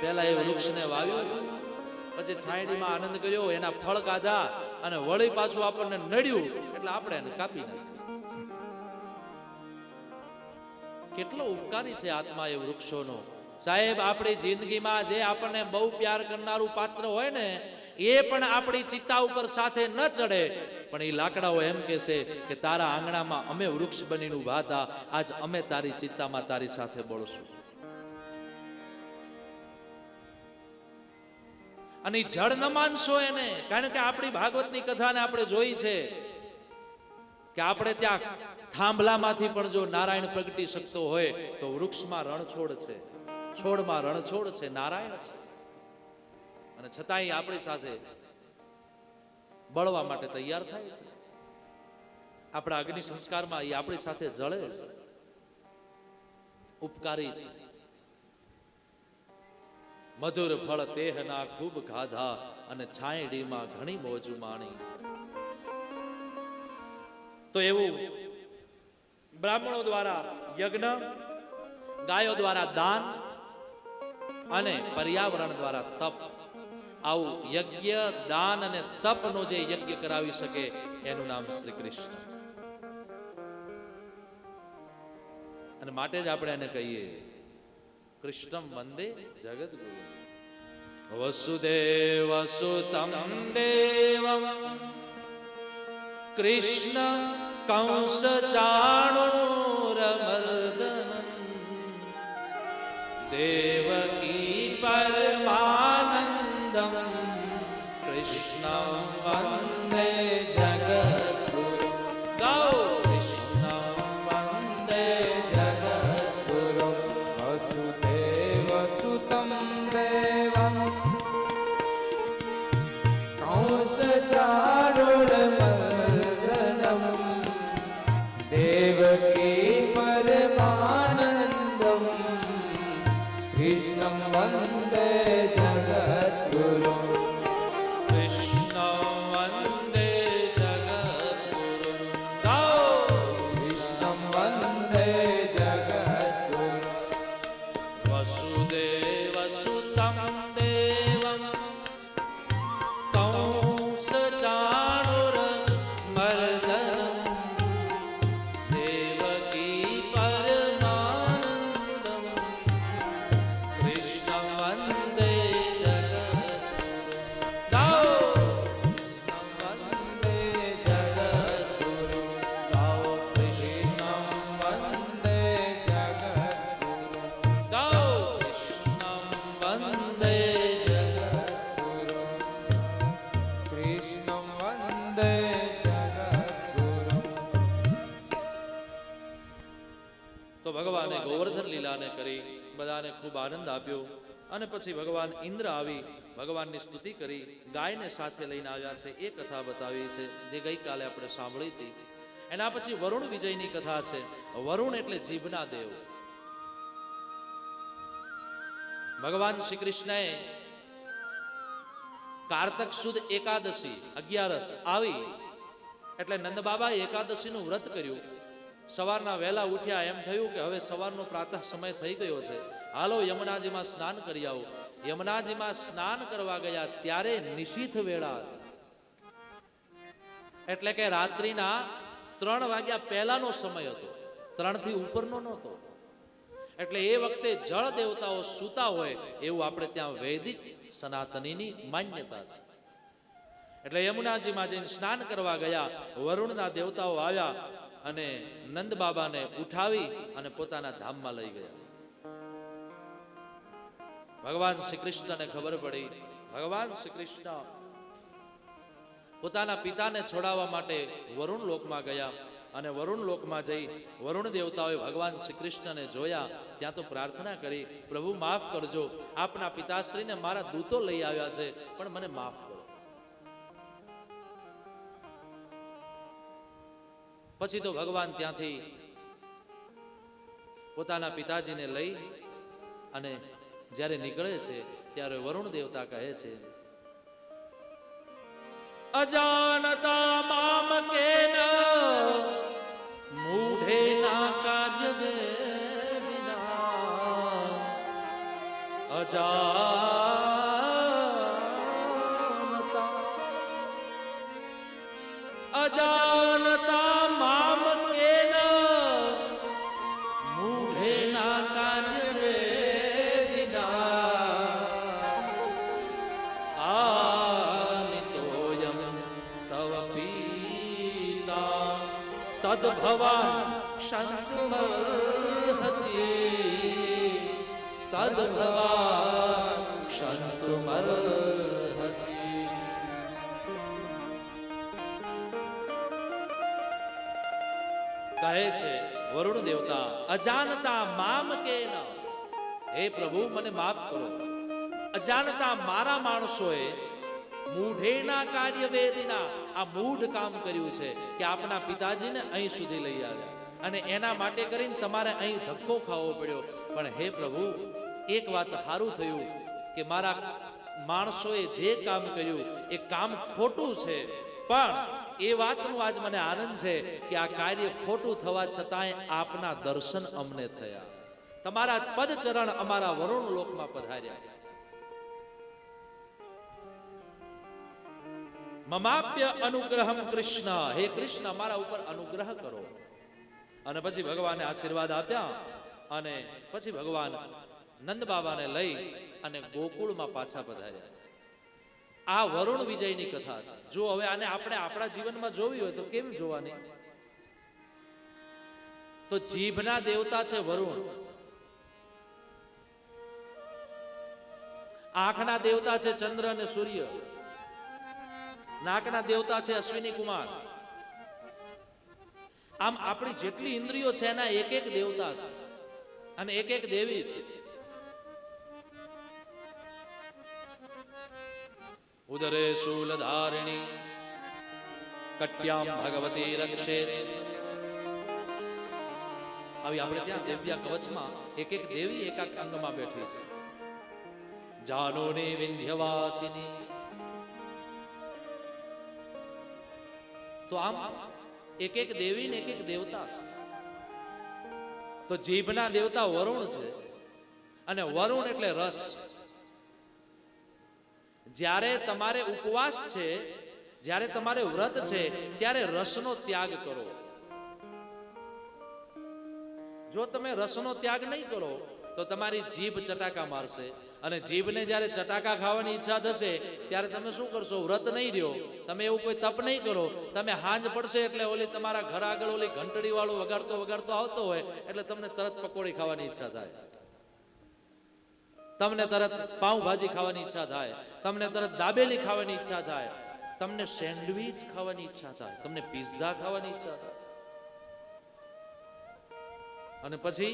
પહેલા એ વૃક્ષને વાવ્યું, પછી છાંયડીમાં આનંદ કર્યો, એના ફળ કાઢા અને વળી પાછું આપણને નડ્યું એટલે આપણે એને કાપી નાખ્યું. કેટલો ઉપકારી છે આત્મા એ વૃક્ષોનો. સાહેબ, આપણી જિંદગીમાં જે આપણને બહુ પ્યાર કરનારું પાત્ર હોય ને, એ પણ આપણી ચિત્તા ઉપર સાથે ન ચડે, પણ એ લાકડાઓ એમ કહેશે કે તારા આંગણામાં અમે વૃક્ષ બનીને ઊભા હતા, આજ અમે તારી ચિત્તામાં તારી સાથે બોલશું. અને જળ ન માનશો એને, કારણ કે આપણી ભાગવતની કથાને આપણે જોઈ છે કે આપણે ત્યાં થાંભલામાંથી પણ જો નારાયણ પ્રગટી શકતો હોય તો વૃક્ષમાં રણછોડ છે, છોડમાં રણછોડ છે, નારાયણ છે, અને છતાંય આપણી સાથે બળવા માટે તૈયાર થાય છે. આપણા અગ્નિ સંસ્કારમાં એ આપણી સાથે જળે છે, ઉપકારી છે. મધુર ફળ તેહના ખૂબ ખાધા અને છાંયડીમાં ઘણી મોજુ માણી. તો એવું બ્રાહ્મણો દ્વારા યજ્ઞ, ગાયો દ્વારા દાન અને પર્યાવરણ દ્વારા તપ, આવું યજ્ઞ, દાન અને તપનો જે યજ્ઞ કરાવી શકે એનું નામ શ્રી કૃષ્ણ. અને માટે જ આપણે એને કહીએ કૃષ્ણમ વંદે જગદગુરુ. વસુદેવ સુતમ દેવમ કૃષ્ણ કંસ ચાણૂરમર્દનમ દેવકી પરમાનંદમ કૃષ્ણમ વંદે જગદગુરુ. ગાઓ કૃષ્ણમ વંદે જગદગુરુ. વસુદેવ સુતમ દેવમ કંસ ચારુર્મર્દનમ દેવકી પરમાનંદમ કૃષ્ણમ વંદે જગદ્ગુરુ. કૃષ્ણ વંદે જગદગુરુ. ગાઓ કૃષ્ણમ વંદે જગદ્ગુરુ. વસુદેવ સુતમ દેવમ કંસ ચાણૂરમર્દનમ દેવકી પરમાનંદમ કૃષ્ણ વંદે જગદગુરુ. ગાઓ વંદે જગદ્ગુરુ. ગાઓ કૃષ્ણમ વંદે જગદ્ગુરુ. ગાઓ કૃષ્ણ વંદે જગદ્ગુરુ. કૃષ્ણમ વંદે જગદ્ગુરુ. તો ભગવાને ગોવર્ધન લીલાને કરી બધાને ખૂબ આનંદ આપ્યો. અને પછી ભગવાન ઇન્દ્ર આવી ભગવાનની સ્તુતિ કરી, ગાયને સાથે લઈને આવ્યા છે એ કથા બતાવી છે જે ગઈકાલે આપણે સાંભળી હતી. એના પછી વરુણ વિજયની કથા છે. વરુણ એટલે જીભના દેવ. ભગવાન શ્રી કૃષ્ણએ કારતક સુદ એકાદશી 11 આવી એટલે નંદબાબા એકાદશીનું વ્રત કર્યું. સવારના વહેલા ઉઠ્યા, એમ થયું કે હવે સવારનો પ્રાતઃ સમય થઈ ગયો છે, હાલો યમુનાજીમાં સ્નાન કરી આવો. યમુનાજીમાં સ્નાન કરવા ગયા ત્યારે નિશીથ વેળા, એટલે કે રાત્રિના 3 વાગ્યા પહેલાનો સમય હતો, 3 થી ઉપરનો નહોતો. એટલે એ વખતે જળ દેવતાઓ સૂતા હોય એવું આપણે ત્યાં વૈદિક સનાતનીની માન્યતા છે. એટલે યમુનાજીમાં જઈને સ્નાન કરવા ગયા. વરુણના દેવતાઓ આવ્યા અને નંદ બાબાને ઉઠાવી અને પોતાના ધામમાં લઈ ગયા. ભગવાન શ્રી કૃષ્ણને ખબર પડી. ભગવાન શ્રી કૃષ્ણ પોતાના પિતાને છોડાવવા માટે વરુણ લોકમાં ગયા અને વરુણ લોકમાં જઈ વરુણ દેવતાઓએ ભગવાન શ્રી કૃષ્ણને જોયા. ત્યાં તો પ્રાર્થના કરી, પ્રભુ માફ કરજો, આપના પિતાશ્રીને મારા દૂતો લઈ આવ્યા છે, પણ મને માફ કરો. પછી તો ભગવાન ત્યાંથી પોતાના પિતાજીને લઈ અને જ્યારે નીકળે છે ત્યારે વરુણ દેવતા કહે છે, અજાનતા મામ કેન મૂઢેના કાર્ય વેદિના અજાનતા અજાનતા મામ કેન મૂઢેના કાર્ય વેદિના આનિતોયમ તવ પીતા તદ્ભવાન ક્ષંતુમર્હતિ તદ્ભવાન ક્ષંતુમર્હતિ. કહે છે વરુણ દેવતા અજાનતા મામ કેન, હે પ્રભુ મને માફ કરો, અજાનતા મારા માણસોએ મૂઢેના કાર્ય વેદિના આ મૂઢ કામ કર્યું છે કે આપના પિતાજીને અહીં સુધી લઈ આવ્યા અને એના માટે કરીને તમારે અહીં ધક્કો ખાવો પડ્યો. પણ હે પ્રભુ એક વાત સારું થયું કે મારા માણસોએ જે કામ કર્યું એ કામ ખોટું છે, પણ એ વાતનો આજ મને આનંદ છે કે આ કાર્ય ખોટું થવા છતાંય આપના દર્શન અમને થયા, તમારા પદ ચરણ અમારા વરુણ લોકમાં પધાર્યા. મમાપ્ય અનુગ્રહમ કૃષ્ણ, હે કૃષ્ણ અમારા ઉપર અનુગ્રહ કરો. અને પછી ભગવાને આશીર્વાદ આપ્યા અને પછી ભગવાન નંદ બાબાને લઈ અને ગોકુળમાં પાછા પધાર્યા. આ વરુણ વિજયની કથા છે. જો હવે આને આપણે આપણા જીવનમાં જોવી હોય તો કેમ જોવાની? તો જીભના દેવતા છે વરુણ, આંખના દેવતા છે ચંદ્ર અને સૂર્ય, નાકના દેવતા છે અશ્વિની કુમાર. આમ આપણી જેટલી ઇન્દ્રિયો છે એના એક એક દેવતા છે અને એક એક દેવી છે. ઉદરે શૂલધારિણી કટ્યામ ભગવતી રક્ષેત. આવી આપણે ત્યાં દિવ્ય કવચમાં એક એક દેવી એક એક અંગમાં બેઠી છે. જાનોની વિંધ્યવાસિની. તો આમ એક એક દેવી ને એક એક દેવતા છે. તો જીભના દેવતા વરુણ છે અને વરુણ એટલે રસ. જ્યારે તમારે ઉપવાસ છે, જ્યારે તમારે વ્રત છે, ત્યારે રસનો ત્યાગ કરો. જો તમે રસનો ત્યાગ નહીં કરો તો તમારી જીભ ચટાકા મારશે અને જીભને જ્યારે ચટાકા ખાવાની ઈચ્છા થશે ત્યારે તમે શું કરશો? વ્રત નહીં રહ્યો, તમે એવું કોઈ તપ નહીં કરો, તમે હાંજ પડશે એટલે ઓલી તમારા ઘર આગળ ઓલી ઘંટડી વાળો વગાડતો વગાડતો આવતો હોય એટલે તમને તરત પકોડી ખાવાની ઈચ્છા થાય, તમને તરત પાઉંભાજી ખાવાની ઈચ્છા થાય, તમને તરત દાબેલી ખાવાની ઈચ્છા થાય, તમને સેન્ડવિચ ખાવાની ઈચ્છા થાય, તમને પિઝા ખાવાની ઈચ્છા થાય. અને પછી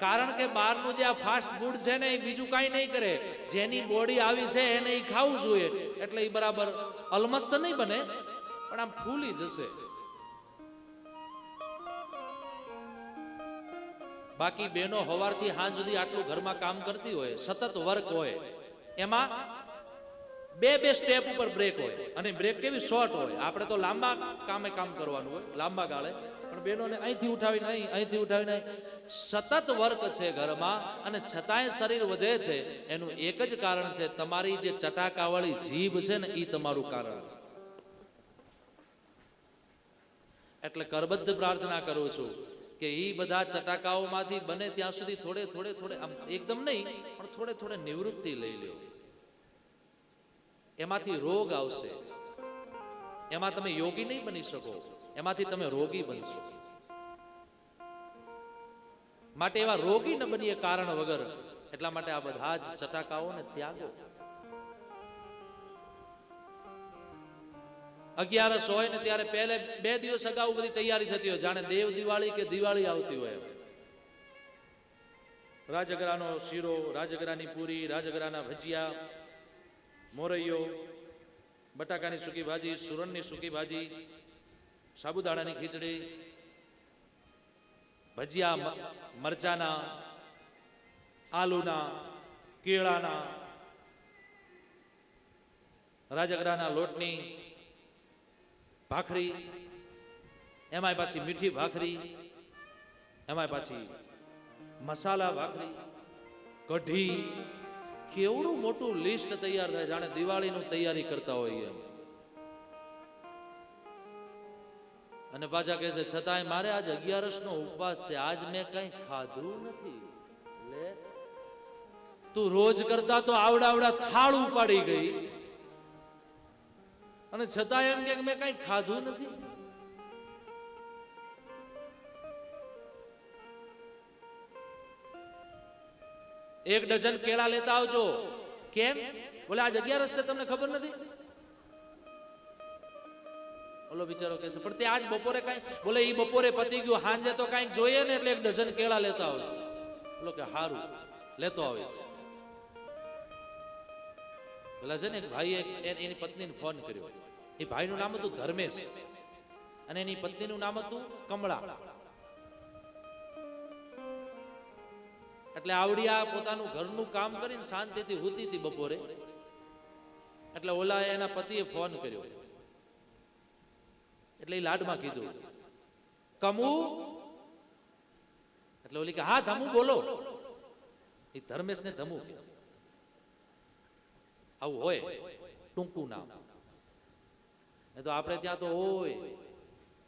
કારણ કે બહારનું જે આ ફાસ્ટ ફૂડ છે ને એ બીજું કાંઈ નહીં કરે, જેની બોડી આવી છે એને એ ખાવું જોઈએ એટલે એ બરાબર અલમસ્ત નહીં બને પણ આમ ફૂલી જશે. બાકી બેનો સવારથી સાંજ સુધી આટલું ઘરમાં કામ કરતી હોય, સતત વર્ક હોય, એમાં બે બે સ્ટેપ ઉપર બ્રેક હોય અને બ્રેક કેવી શોર્ટ હોય. આપણે તો લાંબા કામ કરવાનું હોય, લાંબા ગાળે, પણ બેનોને અહીંથી ઉઠાવીને અહીંથી ઉઠાવીને સતત વર્ક છે ઘરમાં અને છતાંય શરીર વધે છે. એનું એક જ કારણ છે, તમારી જે ચટાકાવાળી જીભ છે ને એ તમારું કારણ છે. એટલે કરબદ્ધ પ્રાર્થના કરું છું કે એ બધા ચટાકાઓમાંથી બને ત્યાં સુધી થોડે થોડે થોડે આમ એકદમ નહીં પણ થોડે થોડે નિવૃત્તિ લઈ લો. એમાંથી રોગ આવશે, એમાં તમે યોગી નહીં બની શકો, એમાંથી તમે રોગી બનશો. માટે એવા રોગી ન બનીએ કારણ વગર. એટલા માટે આ બધા જ ચટાકાઓને ત્યાગો. 11 હોય ને ત્યારે પહેલે 2 દિવસ અગાઉ બધી તૈયારી થતી હોય, જાણે દેવ દિવાળી કે દિવાળી આવતી હોય. રાજગરાનો શીરો, રાજગરાની પૂરી, રાજગરાના ભજીયા, મોરૈયો, બટાકાની સૂકી ભાજી, સુરણની સૂકી ભાજી, સાબુદાણાની ખીચડી, ભજીયા મરચાના, આલુના, કેળાના, રાજગરાના લોટની ભાખરી, એમાંય પાછી મીઠી ભાખરી, એમાં પાછી મસાલા ભાખરી, કઢી, કેવડું મોટું લિસ્ટ તૈયાર થાય, જાણે દિવાળીનું તૈયારી કરતા હોઈએ એમ. અને પાછા કહે છે છતાંય મારે આજ 11નો ઉપવાસ છે, આજ મેં કઈ ખાધું નથી. લે, તું રોજ કરતા તો આવડા થાળ ઉપાડી ગઈ અને છતાંય એમ કે મેં કઈ ખાધું નથી. એક ડઝન કેળા લેતા આવજો. કેમ? બોલે આજ 11 છે, તમને ખબર નથી? ઓલો બિચારો કહે છે પણ તે આજ બપોરે કઈ, બોલે ઈ બપોરે પતી ગયું, સાંજે તો કઈક જોઈએ ને, એટલે એક ડઝન કેળા લેતા આવજો. બોલો કે હારું, લેતો આવીશ. પેલા છે ને એક ભાઈએ એની પત્નીને ફોન કર્યો. એ ભાઈનું નામ હતું ધર્મેશ અને એની પત્નીનું નામ હતું કમળા. એટલે આવડી આ પોતાનું ઘરનું કામ કરીને શાંતિથી હુતી હતી બપોરે. એટલે ઓલા એના પતિએ ફોન કર્યો. એટલે એ લાડમાં કીધું કમુ. એટલે ઓલી કે હા ધમુ બોલો. એ ધર્મેશ ને ધમુ આવું હોય ટૂંકું નામ. એ તો આપણે ત્યાં તો હોય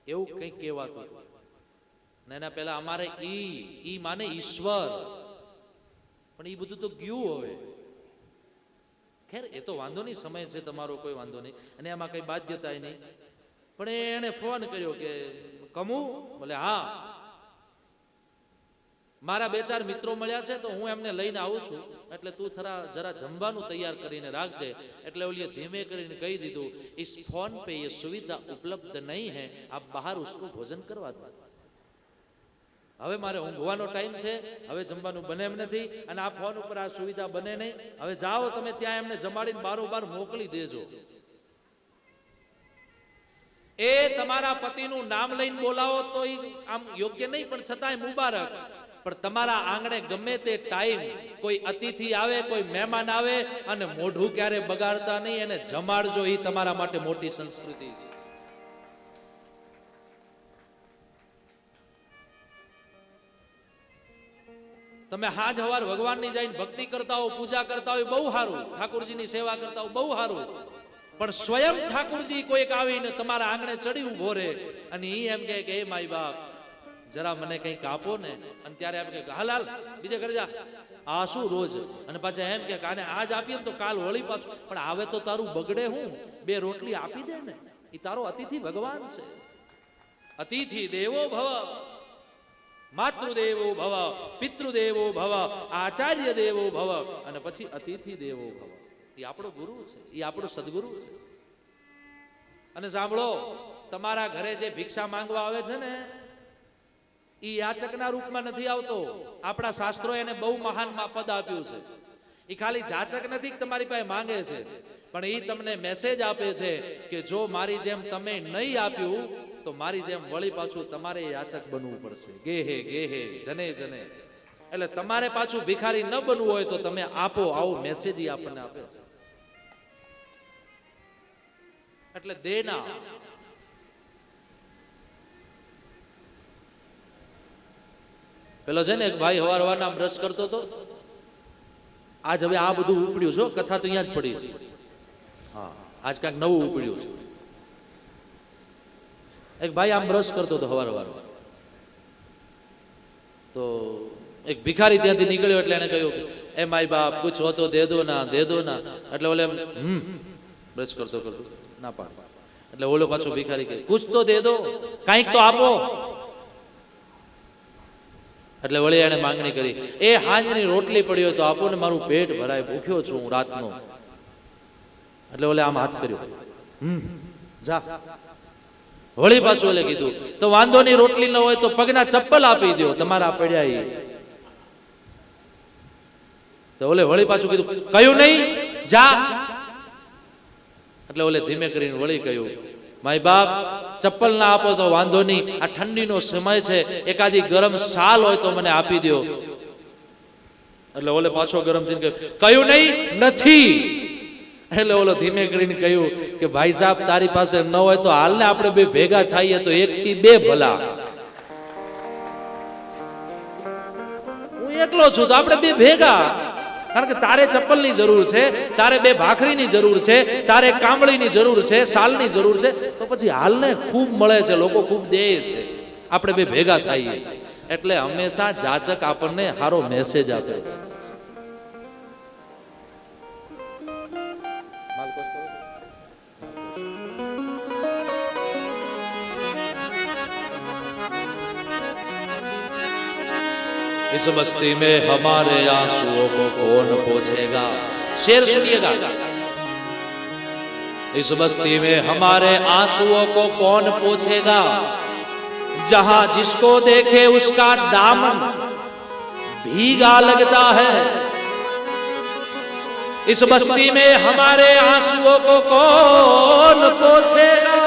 એવું કંઈક કહેવાતું હતું. ને એના પહેલા અમારે ઈ માને ઈશ્વર, પણ એ બધું તો ગયું હવે. ખેર એ તો વાંધો નહીં, સમય છે તમારો, કોઈ વાંધો નહીં, અને એમાં કઈ બાધ્યતા નહીં. પણ એને ફોન કર્યો કે કમુ. બોલે હા, મારા 2-4 મિત્રો મળ્યા છે તો હું એમને લઈને આવું છું, એટલે તું જરા જમવાનું તૈયાર કરીને રાખજે. એટલે ઓલીએ ધીમે કરીને કહી દીધું इस फोन पे ये सुविधा उपलब्ध नहीं है, आप बाहर उसको भोजन करवा दो. હવે મારે ઊંઘવાનો ટાઈમ છે, હવે જમવાનું બને એમ નથી, અને આ ફોન ઉપર આ સુવિધા બને નહીં. હવે જાઓ તમે ત્યાં એમને જમાડીને બારોબાર મોકલી દેજો. એ તમારા પતિનું નામ લઈને બોલાવો તો આમ યોગ્ય નહીં, પણ છતાંય મુબારક. પણ તમારા આંગણે ગમે તે ટાઈમ કોઈ અતિથિ આવે, કોઈ મહેમાન આવે, અને મોઢું ક્યારે બગાડતા નહીં, એને જમાડજો. એ તમારા માટે મોટી સંસ્કૃતિ છે. તમે હાજ હવાર ભગવાનની જઈને ભક્તિ કરતા હો, પૂજા કરતા હોય, બહુ સારું. ઠાકોરજીની સેવા કરતા હો, બહુ સારું. પણ સ્વયં ઠાકોરજી કોઈક આવીને તમારા આંગણે ચડી ઉભો રહે અને ઈ એમ કે હે માઈ બાપ જરા મને કંઈક આપો ને, અને ત્યારે એમ કે હાલ હાલ બીજે ઘરે જા. આ શું રોજ? અને પાછા એમ કે આને આજ આપીએ તો કાલ વળી પાછું. પણ આવે તો તારું બગડે હું? 2 રોટલી આપી દે ને. એ તારો અતિથિ ભગવાન છે. અતિથિ દેવો ભવ, માતૃદેવો ભવ, પિતૃદેવો ભવ, આચાર્ય દેવો ભવ, અને પછી અતિથિ દેવો ભવ. એ આપણો ગુરુ છે, એ આપણો સદગુરુ છે. અને સાંભળો, તમારા ઘરે જે ભિક્ષા માંગવા આવે છે ને, એ યાચકના રૂપમાં નથી આવતો. આપણા શાસ્ત્રો એને બહુ મહાન પદ આપ્યું છે. એ ખાલી જાચક નથી કે તમારી પાસે માંગે છે, પણ એ તમને મેસેજ આપે છે કે જો મારી જેમ તમે નહીં આપ્યું તો મારી જેમ વળી પાછું તમારે યાચક બનવું પડશે. ગેહે ગેહે જને જને. એટલે તમારે પાછું ભિખારી ન બનવું હોય તો તમે આપો, આવો મેસેજ આપણને આપે છે. એટલે દેના. પેલો છે ને એક ભાઈ હવારના બ્રશ કરતો હતો. આજ હવે આ બધું ઉપડ્યું છે, કથા તો અહીંયા જ પડી છે. હા, આજ કાંઈક નવું ઉપડ્યું છે. એક ભાઈ આમ બ્રશ કરતો હતો હવાર તો એક ભિખારી ત્યાંથી નીકળ્યો. એટલે એને કહ્યું એ માય બાપ કુછ હો તો દે દો ના, દે દો ના. એટલે ઓલે બ્રશ કરતો ના પાડ. એટલે ઓલો પાછો ભિખારી કહે કુછ તો દે દો, કાંઈક તો આપો. એટલે વળી એને માંગણી કરી એ હાંજની રોટલી પડ્યો તો આપો ને, મારું પેટ ભરાય, ભૂખ્યો છું હું રાતનો. એટલે ઓલે આમ હાથ કર્યો, જા. વળી પાછું ઓલે કીધું તો વાંધો નહીં, રોટલી ન હોય તો પગના ચપ્પલ આપી દો તમારા પડ્યા. તો ઓલે વળી પાછું કીધું કયું નહીં, જા. એટલે ઓલે ધીમે કરીને વળી કહ્યું માય બાપ ચપ્પલ ના આપો તો વાંધો નહીં, આ ઠંડીનો સમય છે, એકાદી ગરમ શાલ હોય તો મને આપી દો. એટલે ઓલે પાછો ગરમ થઈને કહ્યું નહીં, નથી. એટલે ઓલો ધીમે કરીને કહ્યું કે ભાઈ સાહેબ તારી પાસે ન હોય તો હાલ ને આપણે બે ભેગા થઈએ તો 1 થી 2 ભલા. એકલો છું તો આપણે બે ભેગા, કારણ કે તારે ચપ્પલની જરૂર છે, તારે બે ભાખરીની જરૂર છે, તારે કામળીની જરૂર છે, સાલની જરૂર છે, તો પછી હાલને ખૂબ મળે છે, લોકો ખૂબ દે છે, આપણે બે ભેગા થઈએ. એટલે હંમેશા જાચક આપણને સારો મેસેજ આપે છે. इस बस्ती में हमारे आंसुओं को कौन पोंछेगा. शेर सुनिएगा. इस बस्ती में हमारे आंसुओं को कौन पोंछेगा. जहां जिसको देखे उसका दामन भीगा लगता है. इस बस्ती में हमारे आंसुओं को कौन पोंछेगा.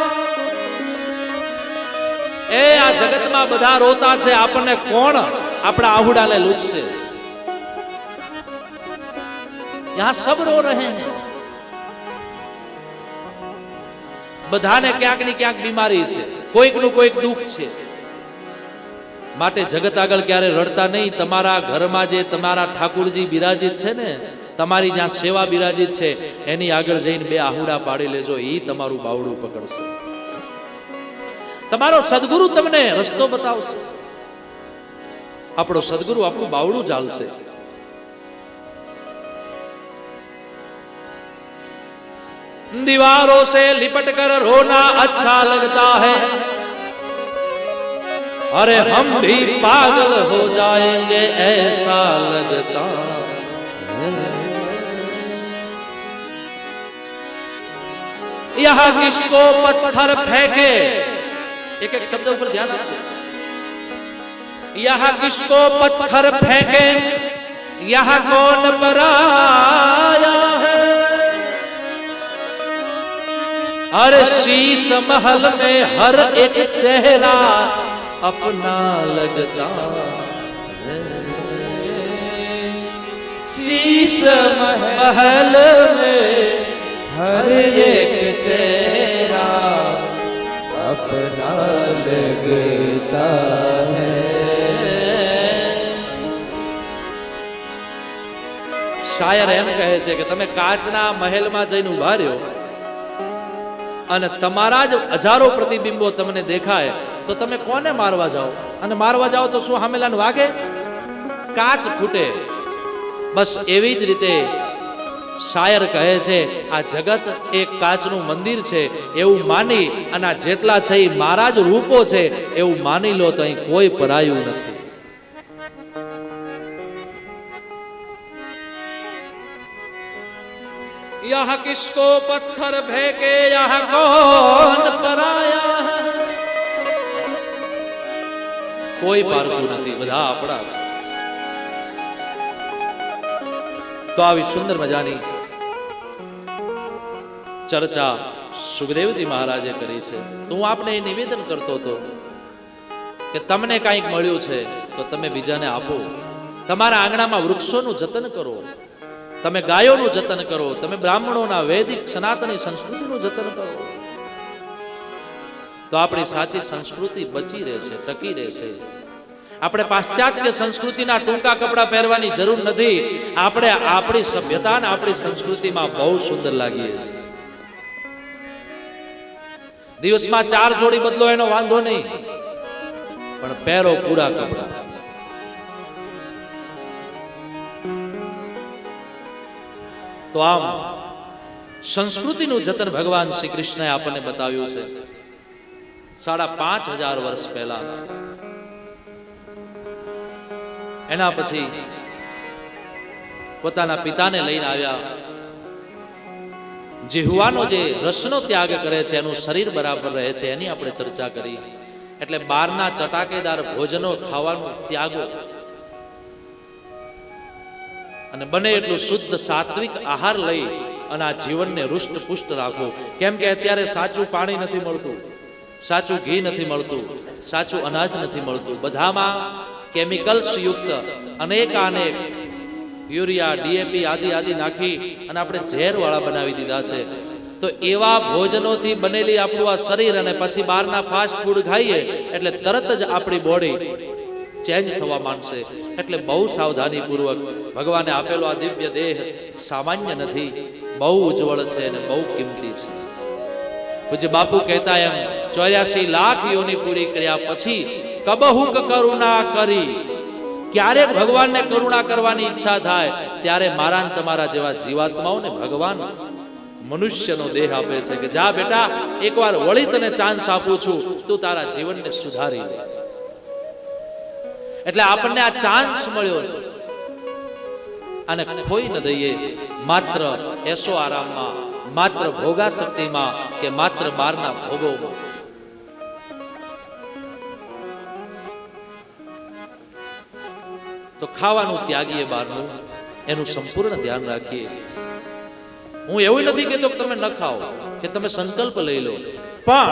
ए आ जगत में बधा रोता छे, आपने कोण अपना आहुडाने लूटसे. यहां सब रो रहे हैं. बधाने क्यांक ने क्यांक बीमारी छे, कोईक नु कोईक दुख छे. माटे जगत आगळ क्यारे रडता नहीं. तमारा घरमां जे तमारा ठाकुरजी बिराजित छे ने, तमारी ज्यां सेवा बिराजित छे एनी आगळ जईने बे आहुડા पाड़ी लेजो, ई तमारू बावड़ું पकड़शे. तमारो सद्गुरु तमने रस्तो बतावशे. આપણો સદગુરુ આપણું બાવડું ચાલશે. दीवारों से लिपट कर रोना अच्छा लगता है. अरे हम भी पागल हो जाएंगे ऐसा लगता है. यहाँ किसको पत्थर फेंके, एक एक शब्द ऊपर ध्यान रखिए. यहाँ किसको पत्थर फेंके, यहाँ कौन पराया है. अरे शीश महल में हर एक चेहरा अपना लगता है. शीश महल में हर एक चेहरा अपना लगता है. શાયર એમ કહે છે કે તમે કાચના મહેલમાં જઈને ઉભા રહ્યો અને તમારા જ હજારો પ્રતિબિંબો તમને દેખાય તો તમે કોને મારવા જાઓ? અને મારવા જાઓ તો શું સામેલાને વાગે? કાચ ફૂટે. બસ એવી જ રીતે શાયર કહે છે આ જગત એક કાચનું મંદિર છે એવું માની અને આ જેટલા છે એ મારા જ રૂપો છે એવું માની લો તો અહીં કોઈ પરાયું નથી. यहाँ किसको पत्थर फेंके, यहाँ कौन पराया है. कोई पारकू नहीं, બધા આપણા છે. તો આવી સુંદર મજાની ચર્ચા સુખદેવજી મહારાજે કરી છે. તો હું આપને એ નિવેદન કરતો હતો કે તમને કંઈક મળ્યું છે તો તમે બીજાને આપો. તમારા આંગણામાં વૃક્ષોનું જતન કરો, તમે ગાયોનું જતન કરો, તમે બ્રાહ્મણોના વૈદિક સનાતની સંસ્કૃતિનું જતન કરો. તો આપણી સાચી સંસ્કૃતિ બચી રહેશે, ટકી રહેશે. આપણે પાશ્ચાત્ય સંસ્કૃતિના ટૂંકા કપડા પહેરવાની જરૂર નથી. આપણે આપણી સભ્યતા અને આપણી સંસ્કૃતિમાં બહુ સુંદર લાગીએ છીએ. દિવસમાં 4 જોડી બદલો એનો વાંધો નહીં, પણ પહેરો પૂરા કપડા. તો આમ સંસ્કૃતિનું જતન ભગવાન શ્રી કૃષ્ણએ આપણને બતાવ્યું છે. 5,500 વર્ષ પહેલા. એના પછી પોતાના પિતાને લઈને આવ્યા. જીહવાનો જે રસનો ત્યાગ કરે છે એનું શરીર બરાબર રહે છે એની આપણે ચર્ચા કરી. એટલે બહારના ચટાકેદાર ભોજનો ખાવાનું ત્યાગો અને બને એટલું શુદ્ધ સાત્વિક આહાર લઈ અને આ જીવનને રૂષ્ટપુષ્ટ રાખો. કેમ કે અત્યારે સાચું પાણી નથી મળતું, સાચું ઘી નથી મળતું, સાચું અનાજ નથી મળતું. બધામાં કેમિકલ્સ યુક્ત અનેક યુરિયા, ડીએપી આદિ નાખી અને આપણે ઝેરવાળા બનાવી દીધા છે. તો એવા ભોજનોથી બનેલી આપણું આ શરીર અને પછી બહારના ફાસ્ટ ફૂડ ખાઈએ એટલે તરત જ આપણી બોડી ચેન્જ થવા માંડશે. એટલે બહુ સાવધાની પૂર્વક ભગવાને આપેલો આ દિવ્ય દેહ સામાન્ય નથી, બહુ ઉજ્જવળ છે અને બહુ કિંમતી છે. પૂજ્ય બાપુ કહેતા એમ 84 લાખ યોની પૂરી કર્યા પછી કબહુ કરુણા કરી, ક્યારેક ભગવાનને કરુણા કરવાની ઈચ્છા થાય ત્યારે મારા ને તમારા જેવા જીવાત્માઓને ભગવાન મનુષ્યનો દેહ આપે છે કે જા બેટા, એકવાર વળી તને ચાન્સ આપું છું, તું તારા જીવનને સુધારી લે. એટલે આપણને આ ચાન્સ મળ્યો છે અને ખોઈ ન દઈએ માત્ર એસો આરામમાં, માત્ર ભોગાસક્તિમાં કે માત્ર બહારના ભોગોમાં. તો ખાવાનું ત્યાગીએ બહારનું, એનું સંપૂર્ણ ધ્યાન રાખીએ. હું એવું નથી કહેતો કે તમે ન ખાઓ, કે તમે સંકલ્પ લઈ લો, પણ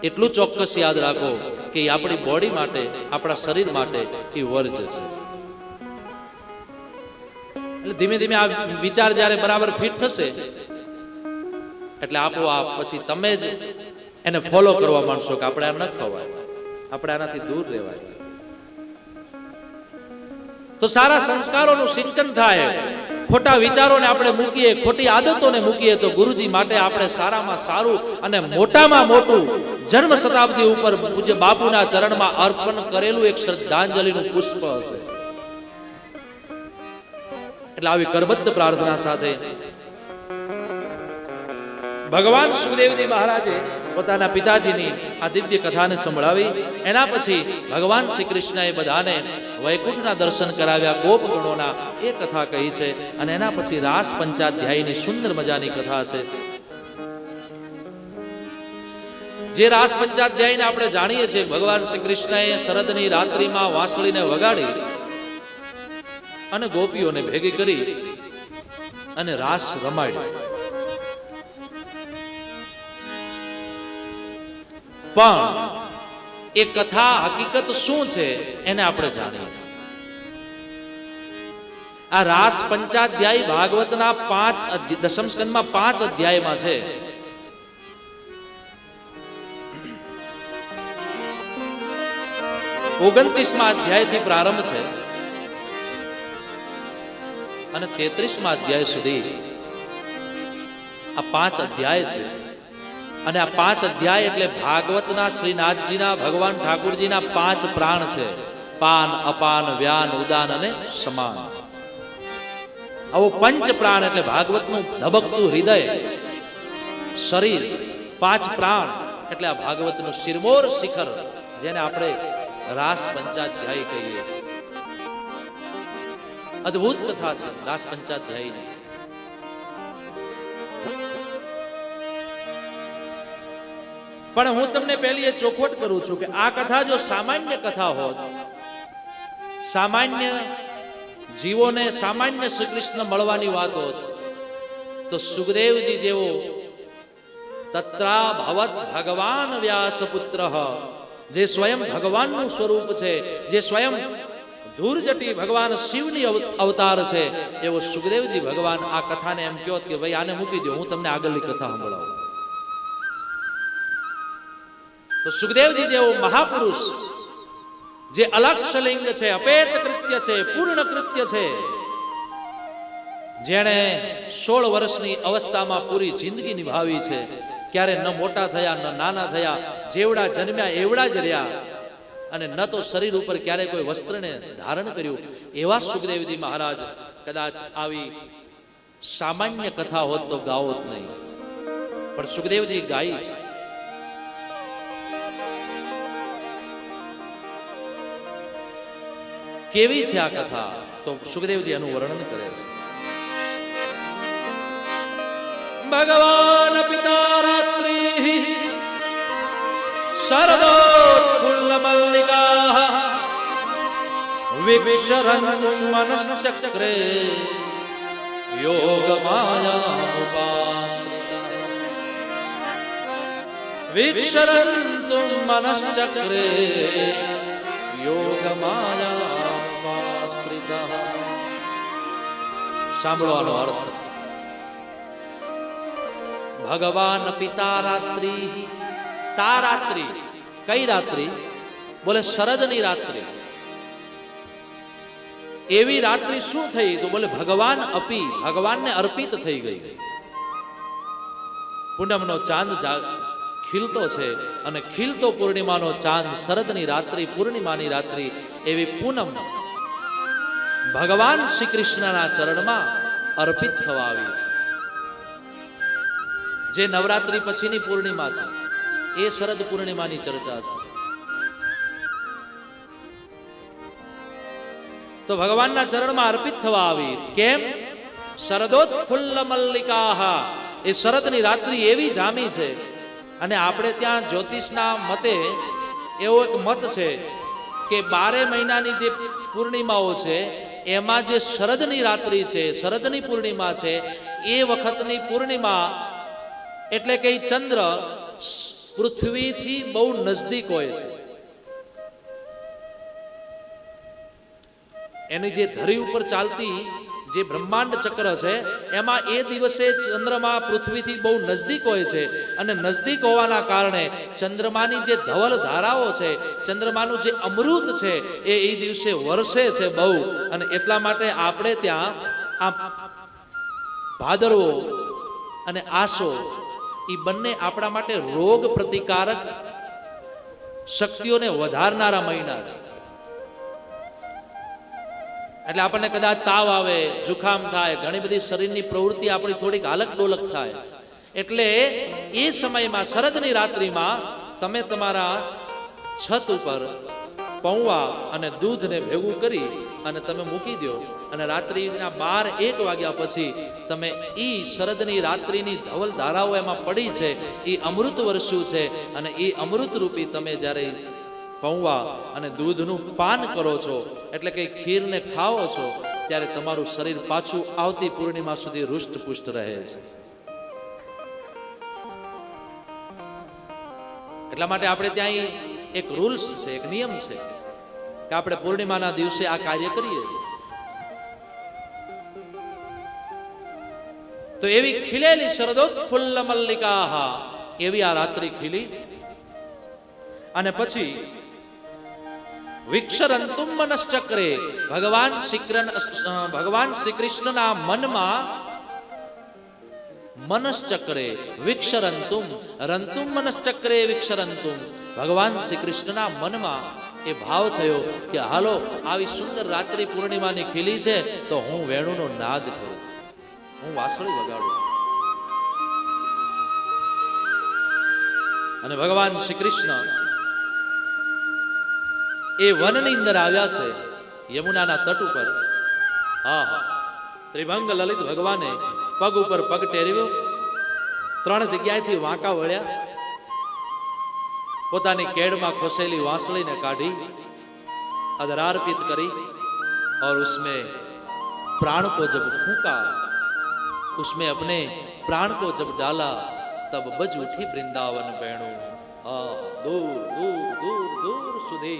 એટલું ચોક્કસ યાદ રાખો કે આપણી બોડી માટે, આપણા શરીર માટે એ વર્જ છે. એટલે ધીમે ધીમે આ વિચાર જ્યારે બરાબર ફિટ થશે એટલે આપોઆપ પછી તમે જ એને ફોલો કરવા માંડશો કે આપણે આ ન ખવાય, આપણે આનાથી દૂર રહેવાય. તો સારા સંસ્કારોનું સિંચન થાય. ખોટા વિચારોને આપણે મૂકીએ, ખોટી આદતોને મૂકીએ તો ગુરુજી માટે આપણે સારામાં સારું અને મોટામાં મોટું જન્મ શતાબ્દી ઉપર પૂજ્ય બાપુના ચરણમાં અર્પણ કરેલું એક શ્રદ્ધાંજલિનું પુષ્પ હશે. એટલે આવી કરબદ્ધ પ્રાર્થના સાથે ભગવાન સુખદેવજી મહારાજે પોતાના પિતાજીની આ દિવ્ય કથાને સંભળાવી. એના પછી ભગવાન શ્રી કૃષ્ણએ બધાને વૈકુંઠના દર્શન કરાવ્યા, ગોપગણોના એ કથા કહી છે. અને એના પછી રાસ પંચાધ્યાયની સુંદર મજાની કથા છે. જે રાસ પંચાધ્યાયને આપણે જાણીએ છીએ, ભગવાન શ્રી કૃષ્ણએ શરદની રાત્રિમાં વાંસળીને વગાડી અને ગોપીઓને ભેગી કરી અને રાસ રમાડી. પણ એ કથા હકીકત શું છે એને આપણે જાણીએ. આ રાસ પંચાધ્યાય ભાગવતના 5 દશમ સ્કંદમાં 5 અધ્યાયમાં છે. ઓગણત્રીસમાં અધ્યાયથી પ્રારંભ છે અને 33મા અધ્યાય સુધી આ 5 અધ્યાય છે. અને આ 5 અધ્યાય એટલે ભાગવતના શ્રીનાથજીના, ભગવાન ઠાકુરજીના 5 પ્રાણ છે: પાન, અપાન, વ્યાન, ઉદાન અને સમાન. આવો પંચ પ્રાણ એટલે ભાગવતનું ધબકતું હૃદય, શરીર. 5 પ્રાણ એટલે આ ભાગવતનું શિરમોર શિખર, જેને આપણે રાસ પંચાધ્યાય કહીએ છીએ. અદ્ભુત કથા છે રાસ પંચાધ્યાયની. પણ હું તમને પહેલી એ ચોખવટ કરું છું કે આ કથા જો સામાન્ય કથા હોત, સામાન્ય જીવોને સામાન્ય શ્રી કૃષ્ણ મળવાની વાત હોત, તો સુખદેવજી જેવો તત્રા ભવત ભગવાન વ્યાસપુત્ર, જે સ્વયં ભગવાનનું સ્વરૂપ છે, જે સ્વયં ધૂરજટી ભગવાન શિવની અવતાર છે, એવો સુખદેવજી ભગવાન આ કથાને એમ કહો કે ભાઈ આને મૂકી દો, હું તમને આગળની કથા સંભળાવું. તો સુખદેવજી જેવો મહાપુરુષ, જે અલક્ષલિંગ છે, અપેત કૃત્ય છે, પૂર્ણ કૃત્ય છે, જેણે 16 વર્ષની અવસ્થામાં પૂરી જિંદગી નિભાવી છે, ક્યારે ન મોટા થયા ન નાના થયા, જેવડા જન્મ્યા એવડા જ રહ્યા, અને ન તો શરીર ઉપર ક્યારે કોઈ વસ્ત્રને ધારણ કર્યું, એવા સુખદેવજી મહારાજ કદાચ આવી સામાન્ય કથા હોત તો ગાવો જ નહીં, પણ સુખદેવજી ગાઈ છે. કેવી છે આ કથા? તો સુખદેવજી એનું વર્ણન કરે છે. ભગવાન પિતા રાત્રિ શરદોત્ફુલ્લ મલ્લિકા વિક્ષરન્તુમ મનશ્ચક્રે યોગ માયાનુપાશ્રિતા. વિક્ષરન્તુમ મનશ્ચક્રે યોગ માયાનુપાશ્રિતા. સાંભળો આનો અર્થ. ભગવાન પિતા રાત્રિ. તા રાત્રિ, કઈ રાત્રિ? બોલે શરદની રાત્રિ. એવી રાત્રિ શું થઈ? તો બોલે ભગવાન અપી, ભગવાનને અર્પિત થઈ ગઈ. પૂનમનો ચાંદ ખીલતો છે અને ખીલતો પૂર્ણિમાનો ચાંદ, શરદની રાત્રિ, પૂર્ણિમાની રાત્રિ, એવી પૂનમ ભગવાન શ્રી કૃષ્ણના ચરણમાં અર્પિત થવા આવી છે. જે નવરાત્રિ પછીની પૂર્ણિમા છે એ શરદ પૂર્ણિમાની ચર્ચા છે. તો ભગવાનના ચરણમાં અર્પિત થવા આવી. કેમ? શરદોત્ફુલ્લ મલ્લિકાહા, એ શરદની રાત્રિ એવી જામી છે. અને આપણે ત્યાં જ્યોતિષના મતે એવો એક મત છે કે 12 મહિનાની જે પૂર્ણિમાઓ છે એમાં જે શરદની રાત્રિ છે, શરદની પૂર્ણિમા છે, એ વખતની પૂર્ણિમા એટલે કે ચંદ્ર પૃથ્વીથી બહુ નજદીક હોય છે. એની જે ધરી ઉપર ચાલતી જે બ્રહ્માંડ ચક્ર છે એમાં એ દિવસે ચંદ્રમા પૃથ્વીથી બહુ નજદીક હોય છે. અને નજદીક હોવાના કારણે ચંદ્રમાની જે ધવલ ધારાઓ છે, ચંદ્રમાનું જે અમૃત છે એ દિવસે વરસે છે બહુ. અને એટલા માટે આપણે ત્યાં આ ભાદરવો અને આસો એ બંને આપણા માટે રોગ પ્રતિકારક શક્તિઓને વધારનારા મહિના છે. એટલે આપણને કદાચ તાવ આવે, જુખામ થાય, ઘણી બધી શરીરની પ્રવૃત્તિ આપણી થોડીક હાલક ડોલક થાય. એટલે એ સમયમાં શરદની રાત્રિમાં તમે તમારા છત ઉપર પૌવા અને દૂધને ભેગું કરી અને તમે મૂકી દો. અને રાત્રિના 12-1 વાગ્યા પછી તમે ઈ શરદની રાત્રિની ધવલ ધારાઓ એમાં પડી છે, એ અમૃત વરસ્યું છે. અને એ અમૃત રૂપી તમે જ્યારે પૌવા અને દૂધનું પાન કરો છો, એટલે કે ખીરને ખાઓ છો, ત્યારે તમારું શરીર પાછું આવતી પૂર્ણિમા સુધી હૃષ્ટપુષ્ટ રહે છે. એટલા માટે આપણે ત્યાં એક રૂલ્સ છે, એક નિયમ છે કે આપણે પૂર્ણિમાના દિવસે આ કાર્ય કરીએ છીએ. તો એવી ખીલેલી શરદોત્ફુલ્લ મલ્લિકાહા, એવી આ રાત્રિ ખીલી. અને પછી વિક્ષરંતુમ મનશ્ચક્રે, ભગવાન શ્રી કૃષ્ણના મનમાં મનશ્ચક્રે વિક્ષરંતુમ, રંતુમ મનશ્ચક્રે વિક્ષરંતુમ, ભગવાન શ્રી કૃષ્ણના મનમાં એ ભાવ થયો કે હાલો આવી સુંદર રાત્રિ પૂર્ણિમાની ખીલી છે તો હું વેણુનો નાદ કરું, હું વાંસળી વગાડું. અને ભગવાન શ્રી કૃષ્ણ એ વનની અંદર આવ્યા છે, યમુનાના તટ ઉપર. આહા, ત્રિભંગ લલિત ભગવાને પગ ઉપર પગ ટેરવ્યો, 3 જગ્યાએથી વાંકા વળ્યા, પોતાની કેડમાં ખોસેલી વાંસળીને કાઢી, અધરાર્પિત કરી, और उसमें प्राण को जब फूंका, उसमें अपने प्राण को जब डाला, तब बज उठी वृंदावन वेणु. दूर दूर दूर दूर સુધી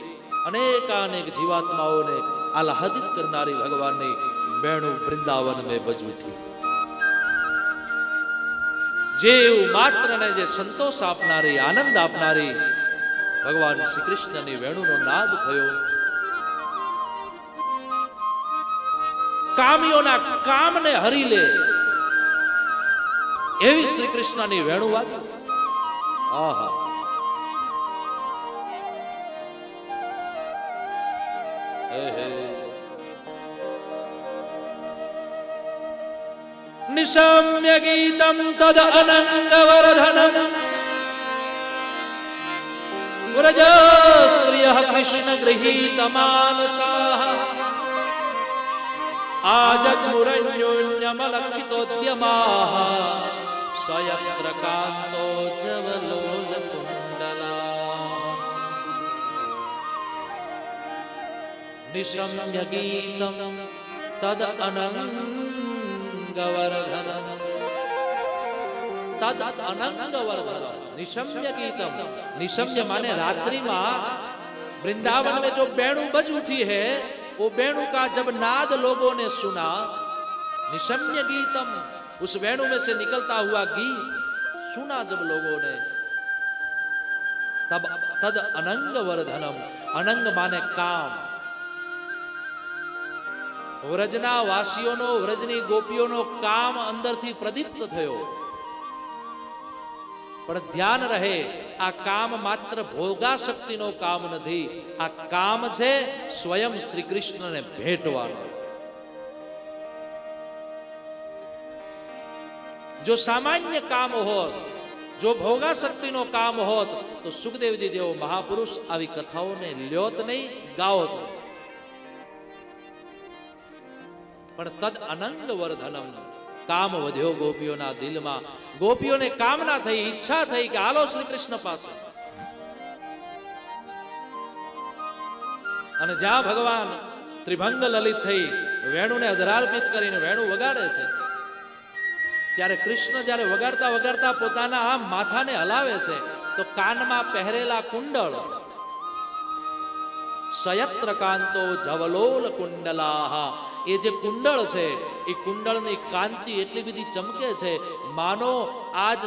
અનેકાનેક જીવાત્માઓને આહ્લાદિત કરનારી ભગવાનની વેણુ વૃંદાવન में બજ ઉઠી. જીવ માત્રને જે સંતોષ આપનારી, આનંદ આપનારી ભગવાન શ્રી કૃષ્ણની વેણુનો નાદ થયો. કામીઓના કામને હરી લે એવી શ્રી કૃષ્ણની વેણુ વાગી. આહા, નિશમ્ય ગીતમ તદ અનંગ વર્ધનમ વ્રજ સ્ત્રિયઃ કૃષ્ણ ગૃહીત માનસાઃ આજગ્મુરન્યોન્યમલક્ષિતોદ્યમાઃ સયત્ર કાંતો જવલોલ કુંડલા. નિશમ્ય ગીતમ તદ અનંગ વર્ધનમ, તદ અનંગ વર્ધનમ, નિશમ્ય गीतम, निशम्य माने रात्रि में वृंदावन में जो वेणु बज उठी है, वो वेणु का जब नाद लोगों ने सुना, निशम्य गीतम, उस वेणु में से निकलता हुआ गीत सुना जब लोगों ने, तब तद अनंग वर्धनम, अनंग माने काम, વ્રજના વાસીઓનો, વ્રજની ગોપીઓનો કામ અંદરથી પ્રદીપ્ત થયો. પણ ધ્યાન રહે, આ કામ માત્ર ભોગાશક્તિનો કામ નથી, આ કામ છે સ્વયં શ્રી કૃષ્ણને ભેટવાનો. જો સામાન્ય કામ હોત, જો ભોગાશક્તિનો કામ હોત, તો સુખદેવજી જેવો મહાપુરુષ આવી કથાઓને લ્યોત નહીં, ગાઓત. પણ તદ અનંગ વર્ધનમ, કામ વધ્યો ગોપીઓના દિલમાં. ગોપીઓને કામના થઈ, ઈચ્છા થઈ કે હાલો શ્રી કૃષ્ણ પાસે. અને જ્યાં ભગવાન ત્રિભંગ લલિત થઈ વેણુને અધરાર્પિત કરીને વેણુ વગાડે છે, ત્યારે કૃષ્ણ જ્યારે વગાડતા વગાડતા પોતાના આ માથાને હલાવે છે, તો કાનમાં પહેરેલા કુંડળ, સયત્ર કાંતો જવલોલ કુંડલાહ, એ જે કુંડળ છે એ કુંડળની કાંતિ એટલી બધી ચમકે છે, માનો આજ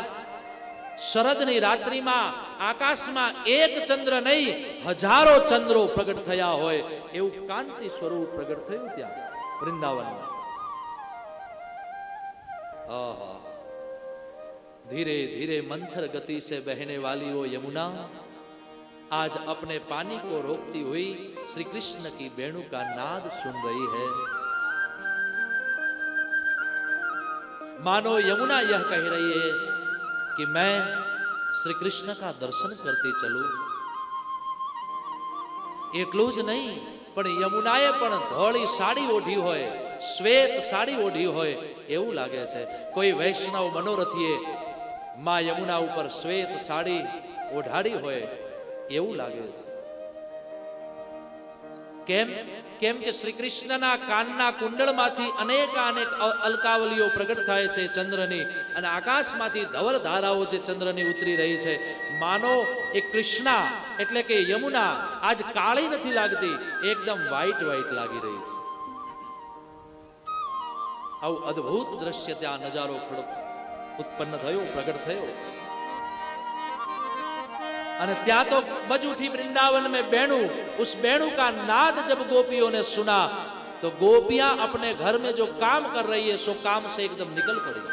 શરદની રાત્રિમાં આકાશમાં એક ચંદ્ર નહીં, હજારો ચંદ્રો પ્રગટ થયા હોય એવું કાંતિ સ્વરૂપ પ્રગટ થયું ત્યાં વૃંદાવનમાં. धीरे धीरे मंथर गति से बहने वाली वो यमुना आज अपने पानी को रोकती हुई श्री कृष्ण की वेणु का नाद सुन रही है. मानो यमुना यह कह रही है कि मैं श्री कृष्ण का दर्शन करती चलूं. એટલું જ નહીં, પણ યમુનાએ પણ ધોળી સાડી ઓઢી હોય, શ્વેત સાડી ઓઢી હોય એવું લાગે છે. કોઈ વૈષ્ણવ મનોરથીએ માં યમુના ઉપર શ્વેત સાડી ઓઢાડી હોય એવું લાગે છે. કેમ? કેમ કે શ્રી કૃષ્ણના કાનના કુંડળમાંથી અનેક અલકાવલીઓ પ્રગટ થાય છે ચંદ્રની, અને આકાશમાંથી ધવલ ધારાઓ જે ચંદ્રની ઉતરી રહી છે. માનો એ કૃષ્ણા એટલે કે યમુના આજ કાળી નથી લાગતી, એકદમ વ્હાઈટ વ્હાઈટ લાગી રહી છે. આવું અદ્ભુત દ્રશ્ય ત્યાં નજારો ઉત્પન્ન થયો, પ્રગટ થયો. અને ત્યાં तो बज उठी वृंदावन में बेणु. उस बेणु का नाद जब गोपियों ने सुना तो गोपियां अपने घर में जो काम कर रही है सो काम से एकदम निकल पड़ी.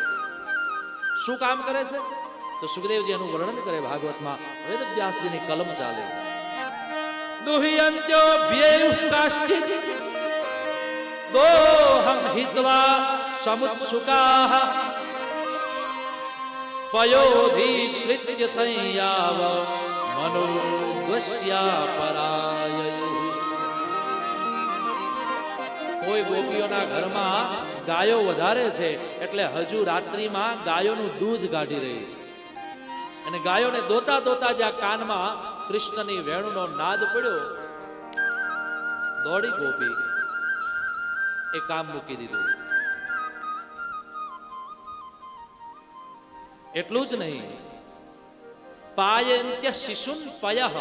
શું કામ કરે છે? તો સુખદેવજી એનું વર્ણન કરે ભાગવતમાં. વેદવ્યાસજીની કલમ ચાલે. દુહ્યંત્યો ભ્યેયુઃ કાશ્ચિત દોહં હિત્વા સમુત્સુકાઃ પયોધી શ્રિત્ય સંયાવ મનોદ્વસ્યા પરાયયુઃ. કોઈ ગોપીઓના ઘરમાં ગાયો વધારે છે એટલે હજુ રાત્રિમાં ગાયોનું દૂધ કાઢી રહી છે, અને ગાયોને દોતા દોતા જ્યાં કાનમાં કૃષ્ણની વેણુનો નાદ પડ્યો, દોડી ગોપી એ કામ મૂકી દીધું. એટલું જ નહીં, પાયંત્ય શિશુન પયઃ,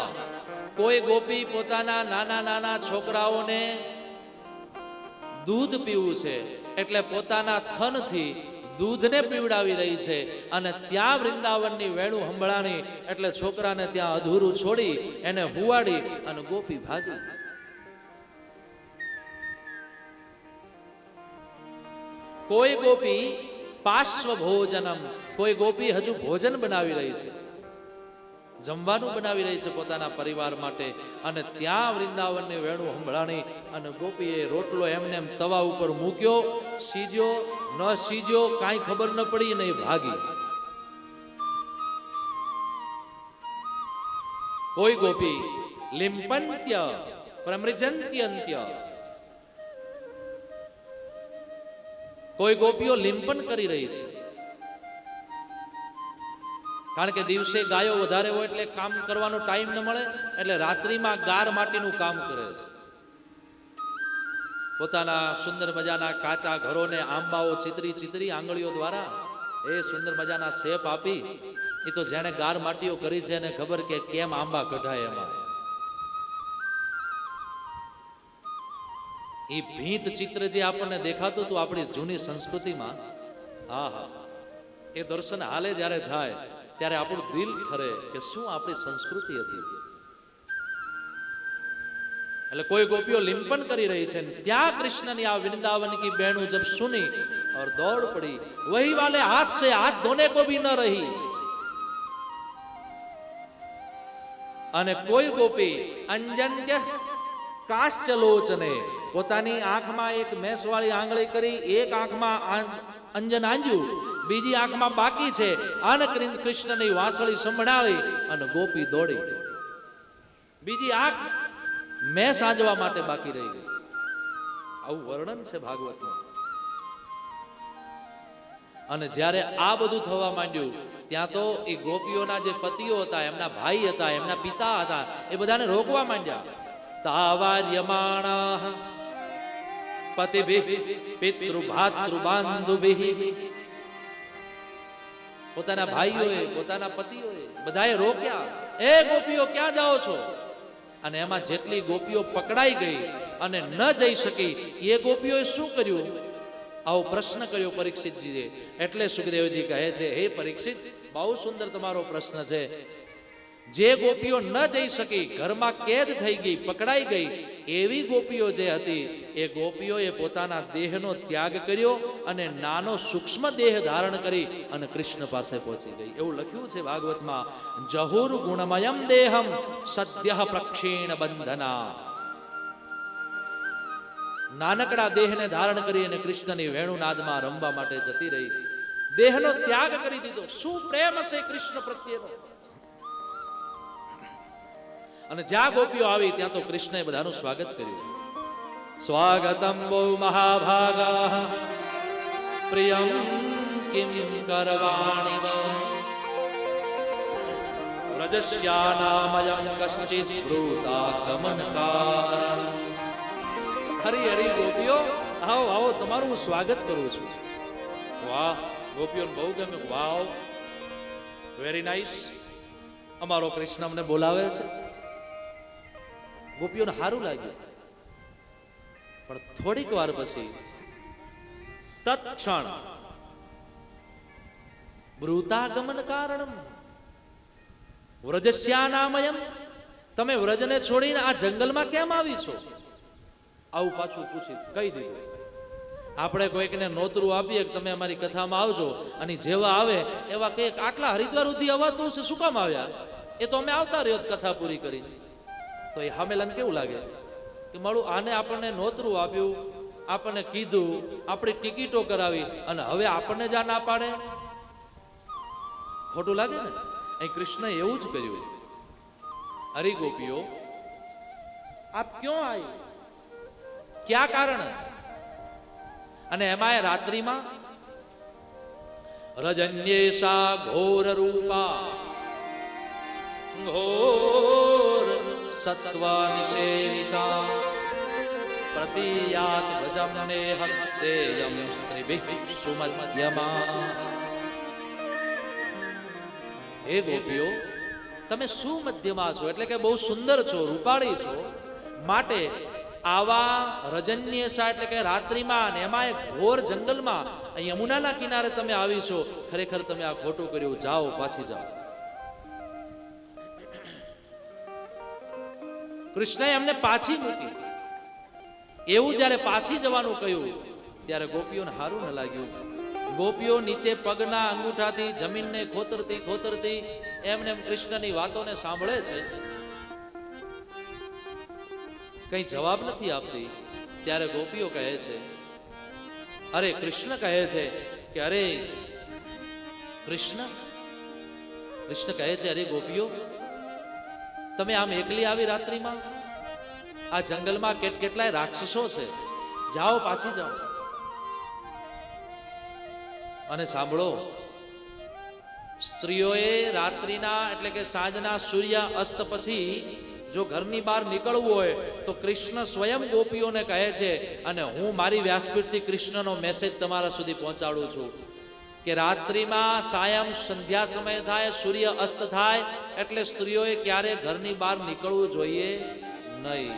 કોઈ ગોપી પોતાના નાના નાના છોકરાઓને દૂધ પીવું છે એટલે પોતાના થનથી દૂધને પીવડાવી રહી છે, અને ત્યાં વૃંદાવનની વેણુ સંભળાણી એટલે છોકરાને ત્યાં અધૂરું છોડી એને હુવાડી અને ગોપી ભાગી. કોઈ ગોપી પાર્શ્વ ભોજનમ, કોઈ ગોપી હજુ ભોજન બનાવી રહી છે, જમવાનું બનાવી રહી છે પોતાના પરિવાર માટે, અને ત્યાં વૃંદાવનની વેણુ સંભળાણી અને ગોપીએ રોટલો એમને એમ તવા ઉપર મૂક્યો, સીજ્યો ન સીજ્યો કાંઈ ખબર ન પડી, નહીં ભાગી. કોઈ ગોપી લિંપંત્ય પ્રમૃજંત્યંત્ય, કોઈ ગોપીઓ લિંપન કરી રહી છે, કારણ કે દિવસે ગાયો વધારે હોય એટલે કામ કરવાનો ટાઈમ ન મળે, એટલે રાત્રિમાં ગાર માટીનું કામ કરે છે. પોતાના સુંદર મજાના કાચા ઘરોને આંબાઓ ચિતરી ચિતરી આંગળીઓ દ્વારા એ સુંદર મજાના શેપ આપી, એ તો જેને ગાર માટીઓ કરી છે એને ખબર કે કેમ આંબા કઢાય. એમાં એ ભીંત ચિત્ર જે આપણને દેખાતું હતું આપણી જૂની સંસ્કૃતિમાં, હા હા, એ દર્શન હાલે જ્યારે થાય ત્યારે આપણું દિલ ઠરે કે શું આપણી સંસ્કૃતિ હતી. એટલે કોઈ ગોપીઓ લિંપન કરી રહી છે, ત્યાં કૃષ્ણની આ વૃંદાવન કી બહેનું જબ સુની और दौड़ पड़ी, वही वाले हाथ से हाथ धोने को भी न रही। અને કોઈ ગોપી અંજન્ય કાશ્ચલોચને પોતાની આંખમાં એક મેસવાળી આંગળી કરી, એક આંખમાં અંજન આંજ્યું, બીજી આંખમાં બાકી છે, અને કૃષ્ણની વાંસળી સંભળાવી અને ગોપી દોડી. બીજી આંખ મેં સાંજવા માટે બાકી રહી ગઈ. આવું વર્ણન છે ભાગવતમાં. અને જ્યારે આ બધું થવા માંડ્યું, ત્યાં તો એ ગોપીઓના જે પતિઓ હતા, એમના ભાઈ હતા, એમના પિતા હતા, એ બધાને રોકવા માંડ્યા. તાવાર્યમાણા પતિભિઃ પિતૃભાતૃબાંધુભિઃ, પોતાના ભાઈઓએ, પોતાના પતિઓએ બધાએ રોક્યા, એ ગોપીઓ ક્યાં જાઓ છો? અને એમાં જેટલી ગોપીઓ પકડાઈ ગઈ અને ન જઈ શકી, એ ગોપીઓએ શું કર્યું? આવો પ્રશ્ન કર્યો પરીક્ષિતજીએ. એટલે સુખદેવજી કહે છે, હે પરીક્ષિત, બહુ સુંદર તમારો પ્રશ્ન છે. જે ગોપીઓ ન જઈ શકી, ઘરમાં કેદ થઈ ગઈ, પકડાઈ ગઈ, એવી ગોપીઓ જે હતી, એ ગોપીઓએ પોતાના દેહનો ત્યાગ કર્યો અને નાનો સૂક્ષ્મ દેહ ધારણ કરી અને કૃષ્ણ પાસે પહોંચી ગઈ. એવું લખ્યું છે ભાગવતમાં, જહુર ગુણમયમ દેહમ સદ્યઃ પ્રક્ષીણ બંધના. નાનકડા દેહને ધારણ કરી અને કૃષ્ણની વેણુનાદમાં રમવા માટે જતી રહી. દેહનો ત્યાગ કરી દીધો. શું પ્રેમ હશે કૃષ્ણ પ્રત્યેનો! અને જ્યાં ગોપીઓ આવી ત્યાં તો કૃષ્ણએ બધાનું સ્વાગત કર્યું. સ્વાગતમ વો મહાભાગા પ્રિયમ કિમ કરવાણિ વ્રજસ્યાનામયં કશ્ચિદ બ્રૂતાગમનકાર. હરી હરી ગોપીઓ, આવો આવો, તમારું હું સ્વાગત કરું છું. વાહ, ગોપીઓને બહુ ગમ્યું. વાવ, વેરી નાઇસ, અમારો કૃષ્ણ અમને બોલાવે છે. ગોપીઓને સારું લાગ્યું. પણ થોડીક વાર પછી તત્ક્ષણ બ્રૂતાગમન કારણમ વ્રજસ્યાનામયમ, તમે વ્રજને છોડીને આ જંગલમાં કેમ આવી છો? આવું પાછું પૂછી કહી દીધું. આપણે કોઈકને નોતરું આપીએ કે તમે અમારી કથામાં આવજો, અને જેવા આવે એવા કંઈક આટલા હરિદ્વાર સુધી અવાતું છે, શું કામ આવ્યા? એ તો અમે આવતા રહ્યો કથા પૂરી કરી. તો એ હમેલન કેવું લાગે કે મારું આને આપણને નોતરું આપ્યું, આપણને કીધું, આપણી ટિકિટો કરાવી, અને હવે આપણને જા ના પાડે, ખોટું લાગે ને? અહીં કૃષ્ણએ એવું જ કર્યું. હરી ગોપીઓ, આપ ક્યાં આવી, ક્યાં કારણ? અને એમાં રાત્રિમાં રજન્યેશા ઘોર રૂપા ઘોર સત્વાનિ સેવિતા પ્રતિયાત ભજમને હસ્તેયમ સ્ત્રીભિઃ સુમધ્યમા. હે ગોપીઓ, તમે સુમધ્યમાં છો, એટલે કે બહુ સુંદર છો, રૂપાળી છો. માટે આવા રજન્યેશા એટલે કે રાત્રિમાં, અને એમાં એક ઘોર જંગલમાં, યમુનાના કિનારે તમે આવી છો. ખરેખર તમે આ ખોટું કર્યું. જાઓ, પાછી જાઓ. કૃષ્ણએ એમને પાછી મૂકી. એવું જ્યારે પાછી જવાનું કહ્યું, ત્યારે ગોપીઓને સારું ન લાગ્યું. ગોપીઓ નીચે પગના અંગૂઠાથી જમીનને ખોતરતી ખોતરતી એમને કૃષ્ણની વાતોને સાંભળે છે, કઈ જવાબ નથી આપતી. ત્યારે ગોપીઓ કહે છે, અરે કૃષ્ણ કહે છે કે અરે કૃષ્ણ કહે છે, અરે ગોપીઓ, તમે આમ એકલી આવી રાત્રિમાં? આ જંગલમાં કેટલાય રાક્ષસો છે, જાઓ, પાછી જાઓ. અને સાંભળો, સ્ત્રીઓએ રાત્રિના એટલે કે સાંજના સૂર્ય અસ્ત પછી જો ઘરની બહાર નીકળવું હોય તો કૃષ્ણ સ્વયં ગોપીઓને કહે છે, અને હું મારી વ્યાસપીઠથી કૃષ્ણનો મેસેજ તમારા સુધી પહોંચાડું છું કે રાત્રિમાં સાયં સંધ્યા સમય થાય, સૂર્ય અસ્ત થાય એટલે સ્ત્રીઓએ ક્યારે ઘરની બહાર નીકળવું જોઈએ નહીં.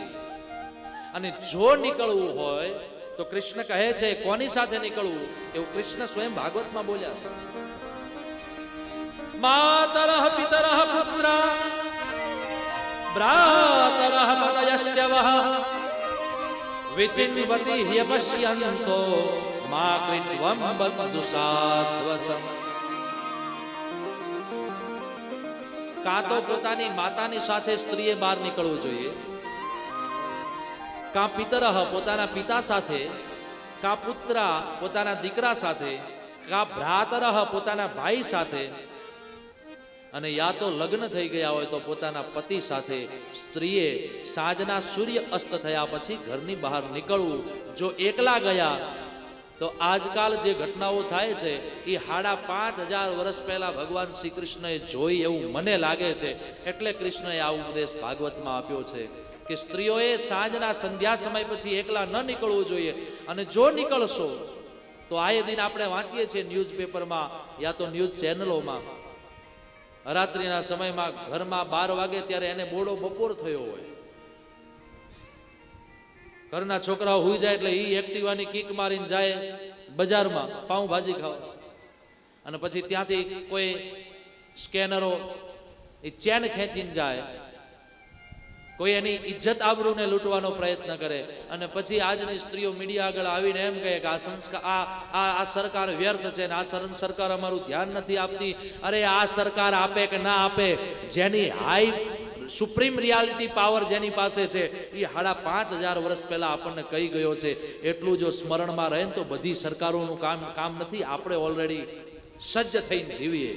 અને જો નીકળવું હોય તો કૃષ્ણ કહે છે કોની સાથે નીકળવું, એવું કૃષ્ણ સ્વયં ભાગવતમાં બોલ્યા છે. માતરઃ પિતરઃ પુત્રા ભ્રાતરઃ પતયશ્ચ પિતરશ્ચવઃ વિચિન્વતિ હ્યપશ્યન્તો મા કૃત્વં બદ્દુસાદ્વસં. કાં તો પોતાની માતાની સાથે સ્ત્રીએ બહાર નીકળવું જોઈએ, કાં પિતરઃ પોતાના પિતા સાથે, કાં પુત્ર પોતાના દીકરા સાથે, કાં ભ્રાતરઃ પોતાના ભાઈ સાથે, અને યા તો લગ્ન થઈ ગયા હોય તો પોતાના પતિ સાથે સ્ત્રીએ સાંજના સૂર્ય અસ્ત થયા પછી ઘરની બહાર નીકળવું. જો એકલા ગયા તો આજકાલ જે ઘટનાઓ થાય છે એ 5,500 વર્ષ પહેલા ભગવાન શ્રી કૃષ્ણએ જોઈ એવું મને લાગે છે. એટલે કૃષ્ણએ આ ઉપદેશ ભાગવતમાં આપ્યો છે કે સ્ત્રીઓએ સાંજના સંધ્યા સમય પછી એકલા ન નીકળવું જોઈએ. અને જો નીકળશો તો આયે દિન આપણે વાંચીએ છીએ ન્યૂઝપેપરમાં યા તો ન્યૂઝ ચેનલોમાં, રાત્રિના સમયમાં ઘરમાં 12 વાગે ત્યારે એને બોડો બપોર થયો હોય, ઘરના છોકરાઓ હુઈ જાય એટલે ઈ એક્ટિવાની કિક મારીને જાય બજારમાં પાઉંભાજી ખાવા, અને પછી ત્યાંથી કોઈ સ્કેનરો એ ચેન ખેંચીને જાય, કોઈ એની ઇજ્જત આબરૂને લૂંટવાનો પ્રયત્ન કરે, અને પછી આજની સ્ત્રીઓ મીડિયા આગળ આવીને એમ કહે કે આ સંસ્કાર આ સરકાર વ્યર્થ છે ને આ સરકાર અમારું ધ્યાન નથી આપતી. અરે આ સરકાર આપે કે ના આપે, જેની હાઈ સુપ્રીમ રિયાલિટી પાવર જેની પાસે છે એ 5,500 વર્ષ પહેલા આપણને કહી ગયો છે. એટલું જો સ્મરણમાં રહે તો બધી સરકારોનું કામ નથી. આપણે ઓલરેડી સજ્જ થઈને જીવીએ.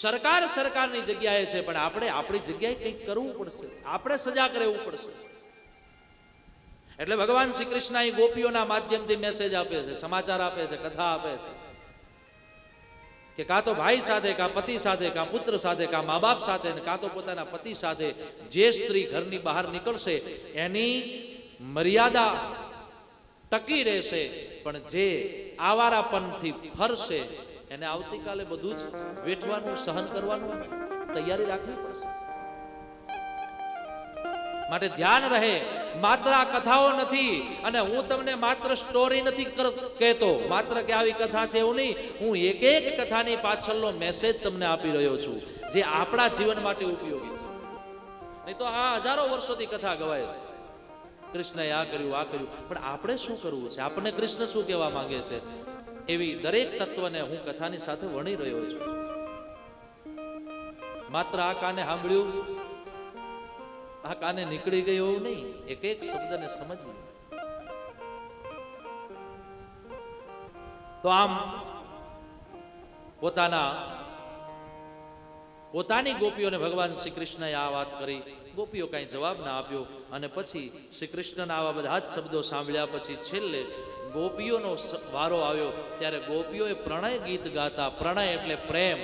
સરકાર સરકારની જગ્યાએ છે, પણ આપણે આપણી જગ્યાએ કંઈક કરવું પડશે, આપણે સજાગ રહેવું પડશે. એટલે ભગવાન શ્રી કૃષ્ણ અહીં ગોપીઓના માધ્યમથી મેસેજ આપે છે, સમાચાર આપે છે, કથા આપે છે કે કાં તો ભાઈ સાથે, કાં પતિ સાથે, કાં પુત્ર સાથે, કાં મા બાપ સાથે, કાં તો પોતાના પતિ સાથે જે સ્ત્રી ઘરની બહાર નીકળશે એની મર્યાદા ટકી રહેશે, પણ જે આવારાપનથી ફરશે એને આવતીકાલે બધું જ વેઠવાનું, સહન કરવાનું તૈયારી રાખવી પડશે. માટે ધ્યાન રહે, માત્ર આ કથાઓ નથી, અને હું તમને માત્ર સ્ટોરી નથી કહેતો, માત્ર કે આવી કથા છે એવું નહીં. હું એક એક કથાની પાછળનો મેસેજ તમને આપી રહ્યો છું જે આપણા જીવન માટે ઉપયોગી છે. નહીં તો આ હજારો વર્ષોથી કથા ગવાય છે, કૃષ્ણએ આ કર્યું, આ કર્યું, પણ આપણે શું કરવું છે, આપણને કૃષ્ણ શું કહેવા માંગે છે, એવી દરેક તત્વને હું કથાની સાથે વણી રહ્યો છું. માત્ર આ કાને સાંભળ્યું, આ કાને નીકળી ગયું એવું નહીં, એક એક શબ્દને સમજીએ. તો આમ પોતાની ગોપીઓને ભગવાન શ્રી કૃષ્ણએ આ વાત કરી, ગોપીઓ કઈ જવાબ ના આપ્યો, અને પછી શ્રી કૃષ્ણના આવા બધા જ શબ્દો સાંભળ્યા પછી છેલ્લે ગોપીઓનો વારો આવ્યો. ત્યારે ગોપીઓએ પ્રણય ગીત ગાતા. પ્રણય એટલે પ્રેમ,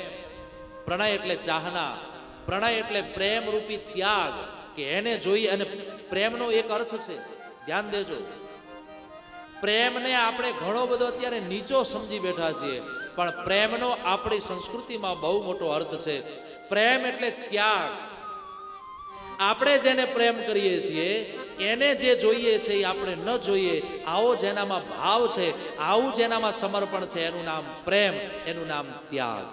પ્રણય એટલે ચાહના, પ્રણય એટલે પ્રેમ રૂપી ત્યાગ, કે એને જોઈ. અને પ્રેમનો એક અર્થ છે, ધ્યાન દેજો, પ્રેમને આપણે ઘણો બધો અત્યારે નીચો સમજી બેઠા છીએ, પણ પ્રેમનો આપણી સંસ્કૃતિમાં બહુ મોટો અર્થ છે. પ્રેમ એટલે ત્યાગ. આપણે જેને પ્રેમ કરીએ છીએ એને જે જોઈએ છે એ આપણે ન જોઈએ, આવો જેનામાં ભાવ છે, આવું જેનામાં સમર્પણ છે, એનું નામ પ્રેમ, એનું નામ ત્યાગ.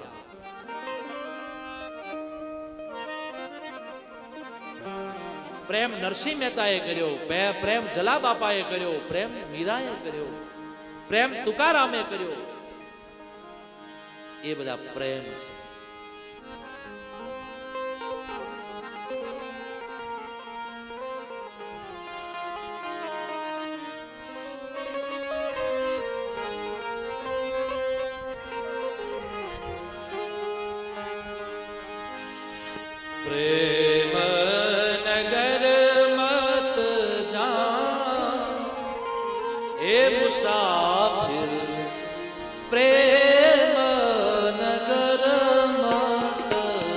પ્રેમ નરસિંહ મહેતાએ કર્યો, પ્રેમ જલાબાપાએ કર્યો, પ્રેમ મીરાએ કર્યો, પ્રેમ તુકારામે કર્યો. એ બધા પ્રેમ છે. પ્રેમ નગર મત જા એ મુસાફિર, પ્રેમ નગર મત જા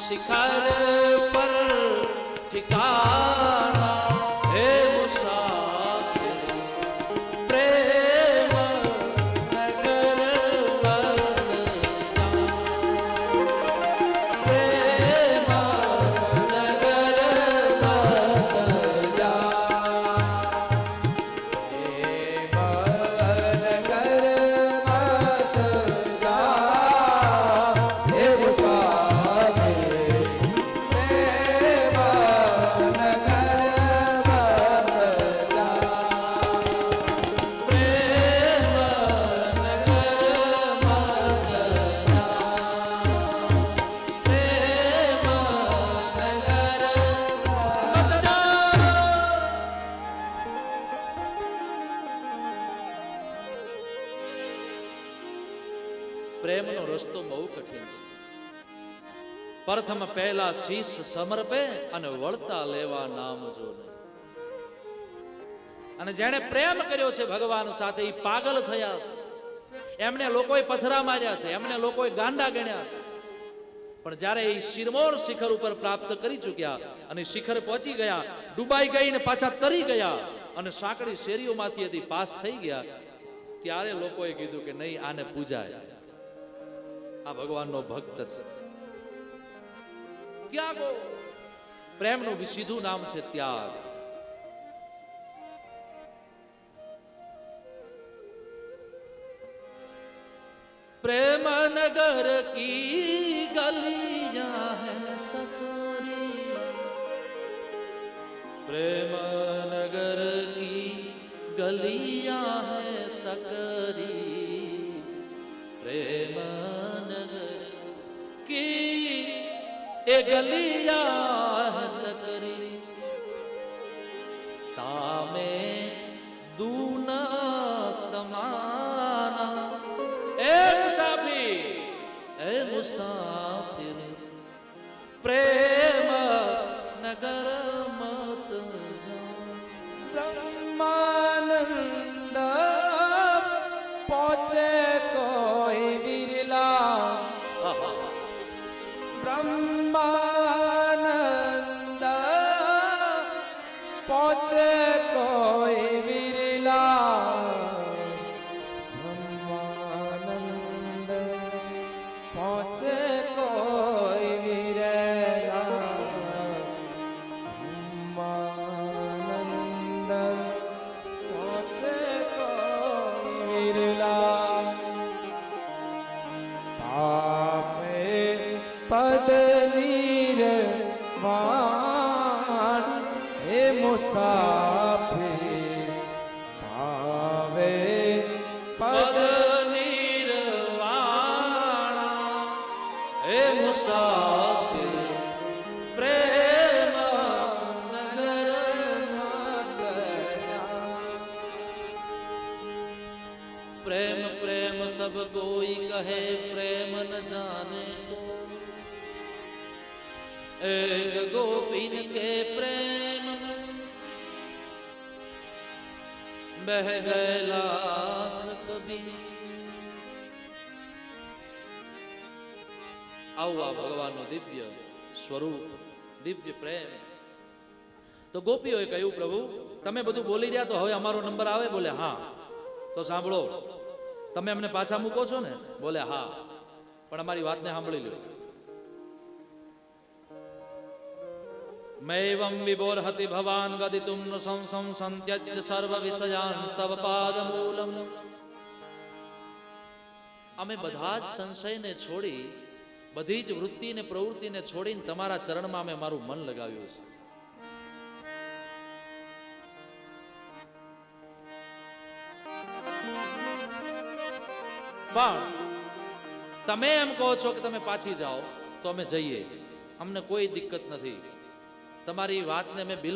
શિખર પર ઠિકાના હે મુસાફિર પ્રેમ નગર વત જા પ્રેમ નગર વત પ્રેમનો રસ્તો બહુ કઠિન છે. પ્રથમ પહેલા શીશ સમર્પે અને વળતા લેવા નામ જો નહીં. અને જેણે પ્રેમ કર્યો છે ભગવાન સાથે એ પાગલ થયા છે. એમને લોકોએ પથરા માર્યા છે, એમને લોકોએ ગાંડા ગણ્યા છે. પણ જ્યારે એ શિરમોર શિખર ઉપર પ્રાપ્ત કરી ચૂક્યા અને શિખર પહોંચી ગયા, ડૂબાઈ ગઈ ને પાછા તરી ગયા અને સાંકડી શેરીઓમાંથી પાસ થઈ ગયા, ત્યારે લોકોએ કીધું કે નહીં, આને પૂજાય, આ ભગવાનનો ભક્ત છે. ત્યાગો, પ્રેમનું સીધું નામ છે ત્યાગ. प्रेम नगर की गलियां है सतोरी, प्रेम नगर की गलियां है सकरी, प्रेम नगर की ए गलियां है सकरी, तामे दूना समाना. ए मुसाफिर प्रेम नगर मत जा. બ્રહ્માનંદ પહોંચે કોઈ વિરલા, બ્રહ્માનંદ પહોંચે કોઈ વિરલા, બ્રહ્માનંદ પહોંચે કોઈ વિરલા, બ્રહ્માનંદ પહોંચે કોઈ વિરલા. તાપે પદ નિર્વાણ હે મુસાફિર, ભાવે પદ નિર્વાણા એ મુસાફિર પ્રેમ નગર મત જા. प्रेम प्रेम सब कोई कहे, प्रेम न जाने को, एक गोपीन के प्रेम में बह गए लाख कबीर. આવું આ ભગવાનનું દિવ્ય સ્વરૂપ, દિવ્ય પ્રેમ. તો ગોપીઓએ કહ્યું, પ્રભુ તમે બધું બોલી રહ્યા, તો હવે અમારો નંબર આવે? બોલે હા. તો સાંભળો, તમે અમને પાછા મૂકો છો ને? બોલે હા, પણ અમારી વાતને સાંભળી લો. મૈવમ વિભોરહતિ ભવાન ગદિતુમ સંસં સંત્યજ્ય સર્વ વિષયાન સ્તવ પાદમૂલમ. અમે બધા જ સંશયને છોડી, બધી જ વૃત્તિને પ્રવૃત્તિને છોડીને તમારા ચરણમાં અમે મારું મન લગાવ્યું છે. પણ તમે એમ કહો છો કે તમે પાછી જાઓ, તો અમે જઈએ, અમને કોઈ દિક્કત નથી. તમારી વાતને અમે બિલકુલ